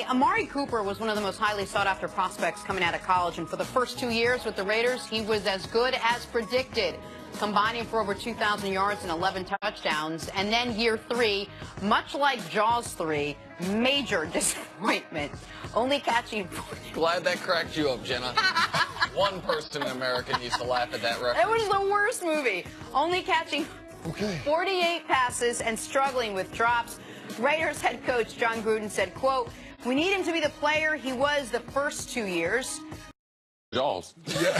Amari Cooper was one of the most highly sought-after prospects coming out of college, and for the first 2 years with the Raiders, he was as good as predicted, combining for over 2,000 yards and 11 touchdowns. And then year 3, much like Jaws 3, major disappointment, only catching... Glad that cracked you up, Jenna. One person in America needs to laugh at that reference. It was the worst movie. Only catching 48 passes and struggling with drops. Raiders head coach John Gruden said, quote, "We need him to be the player he was the first 2 years." Jaws. Yeah.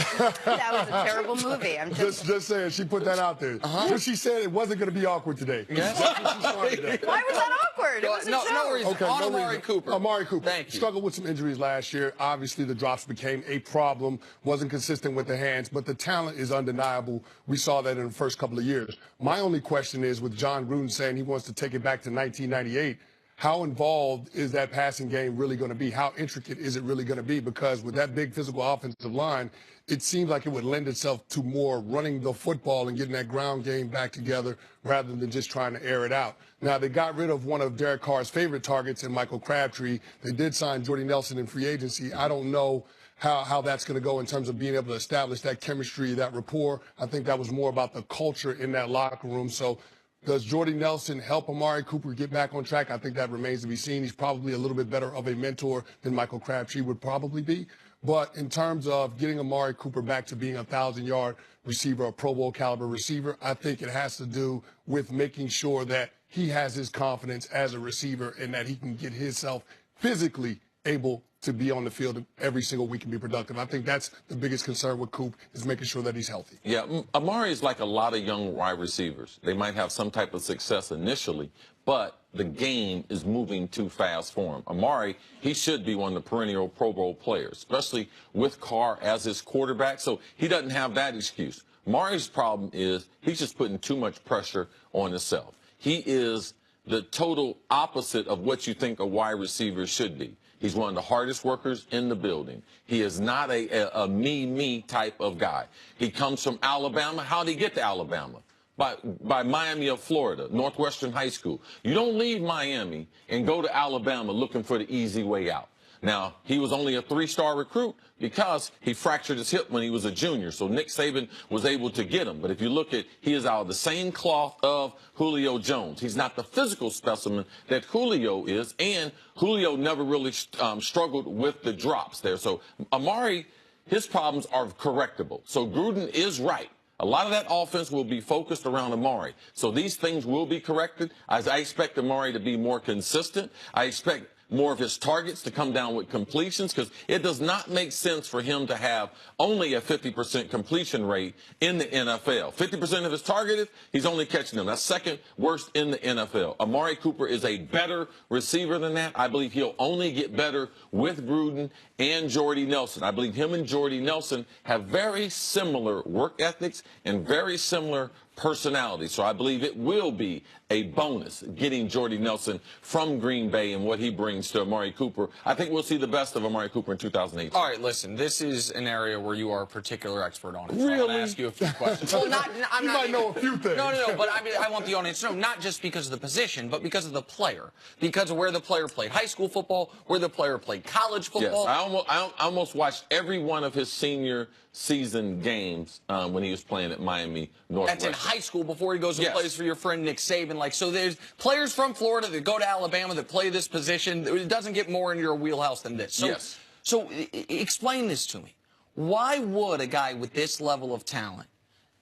That was a terrible movie. I'm just saying, she put that out there. So she said it wasn't going to be awkward today. Yes. Why was that awkward? It was a joke. No reason. Okay, on no Amari reason. Cooper. Amari Cooper. Thank you. Struggled with some injuries last year. Obviously, the drops became a problem. Wasn't consistent with the hands, but the talent is undeniable. We saw that in the first couple of years. My only question is, with John Gruden saying he wants to take it back to 1998, how involved is that passing game really going to be? How intricate is it really going to be? Because with that big physical offensive line, it seems like it would lend itself to more running the football and getting that ground game back together rather than just trying to air it out. Now, they got rid of one of Derek Carr's favorite targets in Michael Crabtree. They did sign Jordy Nelson in free agency. I don't know how that's going to go in terms of being able to establish that chemistry, that rapport. I think that was more about the culture in that locker room. So does Jordy Nelson help Amari Cooper get back on track? I think that remains to be seen. He's probably a little bit better of a mentor than Michael Crabtree would probably be. But in terms of getting Amari Cooper back to being a 1,000-yard receiver, a Pro Bowl caliber receiver, I think it has to do with making sure that he has his confidence as a receiver and that he can get himself physically able to be on the field every single week and be productive. I think that's the biggest concern with Coop, is making sure that he's healthy. Yeah, Amari is like a lot of young wide receivers. They might have some type of success initially, but the game is moving too fast for him. Amari, he should be one of the perennial Pro Bowl players, especially with Carr as his quarterback, so he doesn't have that excuse. Amari's problem is he's just putting too much pressure on himself. He is the total opposite of what you think a wide receiver should be. He's one of the hardest workers in the building. He is not a me type of guy. He comes from Alabama. How did he get to Alabama? By Miami of Florida, Northwestern High School. You don't leave Miami and go to Alabama looking for the easy way out. Now, he was only a 3-star recruit because he fractured his hip when he was a junior, so Nick Saban was able to get him. But if you look at, he is out of the same cloth of Julio Jones. He's not the physical specimen that Julio is, and Julio never really struggled with the drops there. So Amari, his problems are correctable. So Gruden is right. A lot of that offense will be focused around Amari. So these things will be corrected. I expect Amari to be more consistent. I expect more of his targets to come down with completions, because it does not make sense for him to have only a 50% completion rate in the NFL. 50% of his targeted, he's only catching them. That's second worst in the NFL. Amari Cooper is a better receiver than that. I believe he'll only get better with Gruden and Jordy Nelson. I believe him and Jordy Nelson have very similar work ethics and very similar personality. So I believe it will be a bonus getting Jordy Nelson from Green Bay and what he brings to Amari Cooper. I think we'll see the best of Amari Cooper in 2018. All right, listen, this is an area where you are a particular expert on it. So Really? I'm going to ask you a few questions. Well, You might know a few things. No, but I mean, I want the audience to know, not just because of the position, but because of the player. Because of where the player played high school football, where the player played college football. Yes, I almost watched every one of his senior season games when he was playing at Miami Northwestern. That's in high school before he goes and plays for your friend Nick Saban. Like, so there's players from Florida that go to Alabama that play this position. It doesn't get more in your wheelhouse than this. So, yes. So explain this to me. Why would a guy with this level of talent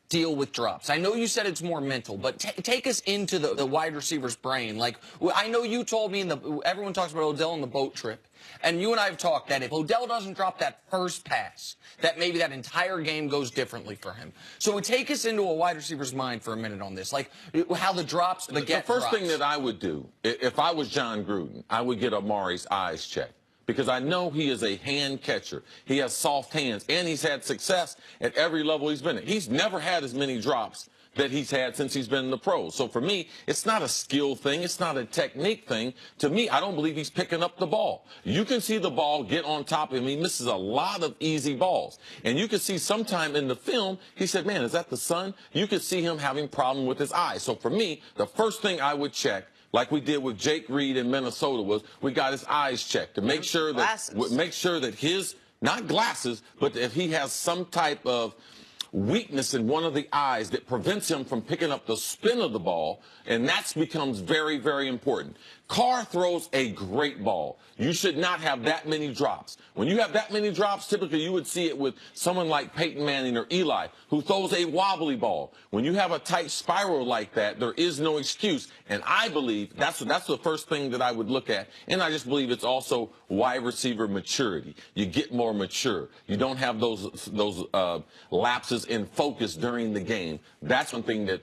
deal with drops? I know you said it's more mental, but take us into the wide receiver's brain. Like, I know you told me, everyone talks about Odell on the boat trip, and you and I have talked that if Odell doesn't drop that first pass, that maybe that entire game goes differently for him. So take us into a wide receiver's mind for a minute on this, like how the drops, the first thing that I would do, if I was John Gruden, I would get Amari's eyes checked, because I know he is a hand catcher. He has soft hands, and he's had success at every level he's been at. He's never had as many drops that he's had since he's been in the pros. So for me, it's not a skill thing. It's not a technique thing. To me, I don't believe he's picking up the ball. You can see the ball get on top of him. He misses a lot of easy balls. And you can see sometime in the film, he said, man, is that the sun? You could see him having problem with his eyes. So for me, the first thing I would check like we did with Jake Reed in Minnesota, was we got his eyes checked to make sure that his, not glasses, but if he has some type of weakness in one of the eyes that prevents him from picking up the spin of the ball, and that becomes very, very important. Carr throws a great ball. You should not have that many drops. When you have that many drops, typically you would see it with someone like Peyton Manning or Eli, who throws a wobbly ball. When you have a tight spiral like that, there is no excuse. And I believe that's the first thing that I would look at. And I just believe it's also wide receiver maturity. You get more mature. You don't have those lapses in focus during the game. That's one thing that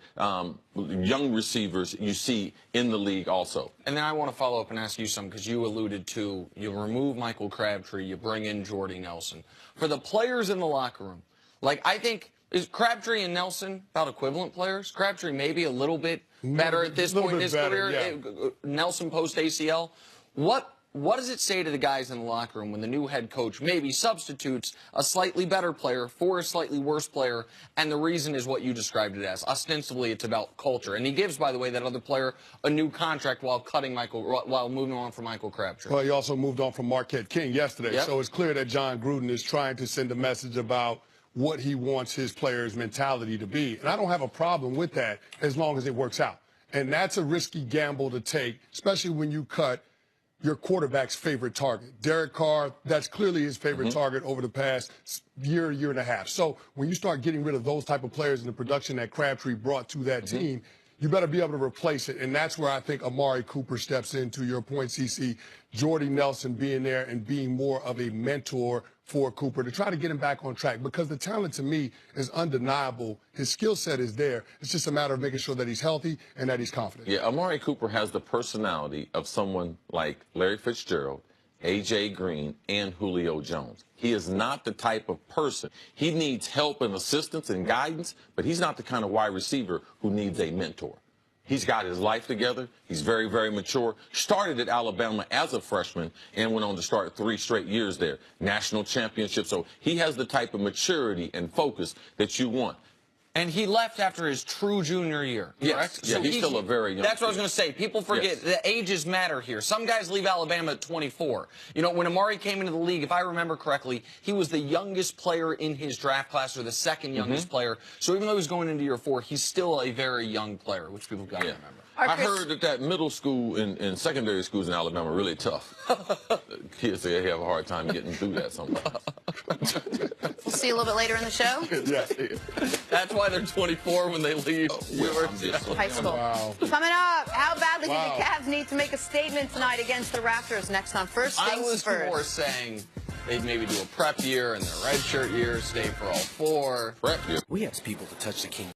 young receivers you see in the league also. And then I want to follow up and ask you something, because you alluded to, you remove Michael Crabtree, you bring in Jordy Nelson. For the players in the locker room, like, I think, is Crabtree and Nelson about equivalent players? Crabtree maybe a little bit better at this point in his career. Yeah. Nelson post ACL. What does it say to the guys in the locker room when the new head coach maybe substitutes a slightly better player for a slightly worse player, and the reason is what you described it as? Ostensibly, it's about culture. And he gives, by the way, that other player a new contract while moving on from Michael Crabtree. Well, he also moved on from Marquette King yesterday. Yep. So it's clear that John Gruden is trying to send a message about what he wants his players' mentality to be. And I don't have a problem with that as long as it works out. And that's a risky gamble to take, especially when you cut your quarterback's favorite target. Derek Carr, that's clearly his favorite target over the past year and a half. So when you start getting rid of those type of players in the production that Crabtree brought to that team, you better be able to replace it. And that's where I think Amari Cooper steps in, to your point, CC. Jordy Nelson being there and being more of a mentor for Cooper to try to get him back on track, because the talent to me is undeniable. His skill set is there. It's just a matter of making sure that he's healthy and that he's confident. Yeah, Amari Cooper has the personality of someone like Larry Fitzgerald, A.J. Green, and Julio Jones. He is not the type of person. He needs help and assistance and guidance, but he's not the kind of wide receiver who needs a mentor. He's got his life together. He's very, very mature. Started at Alabama as a freshman and went on to start 3 straight years there. National championship. So he has the type of maturity and focus that you want. And he left after his true junior year, correct? Yes. Yeah, he's still a very young That's what I was going to say. People forget that ages matter here. Some guys leave Alabama at 24. You know, when Amari came into the league, if I remember correctly, he was the youngest player in his draft class, or the second youngest player. So even though he's going into year 4, he's still a very young player, which people got to remember. I heard that middle school and secondary schools in Alabama are really tough. Kids say they have a hard time getting through that sometimes. We'll see you a little bit later in the show. That's why they're 24 when they leave high school. Wow. Coming up, how badly do the Cavs need to make a statement tonight against the Raptors? Next on First Things First. I was more saying they'd maybe do a prep year and their redshirt year, stay for all 4. Prep year. We ask people to touch the king.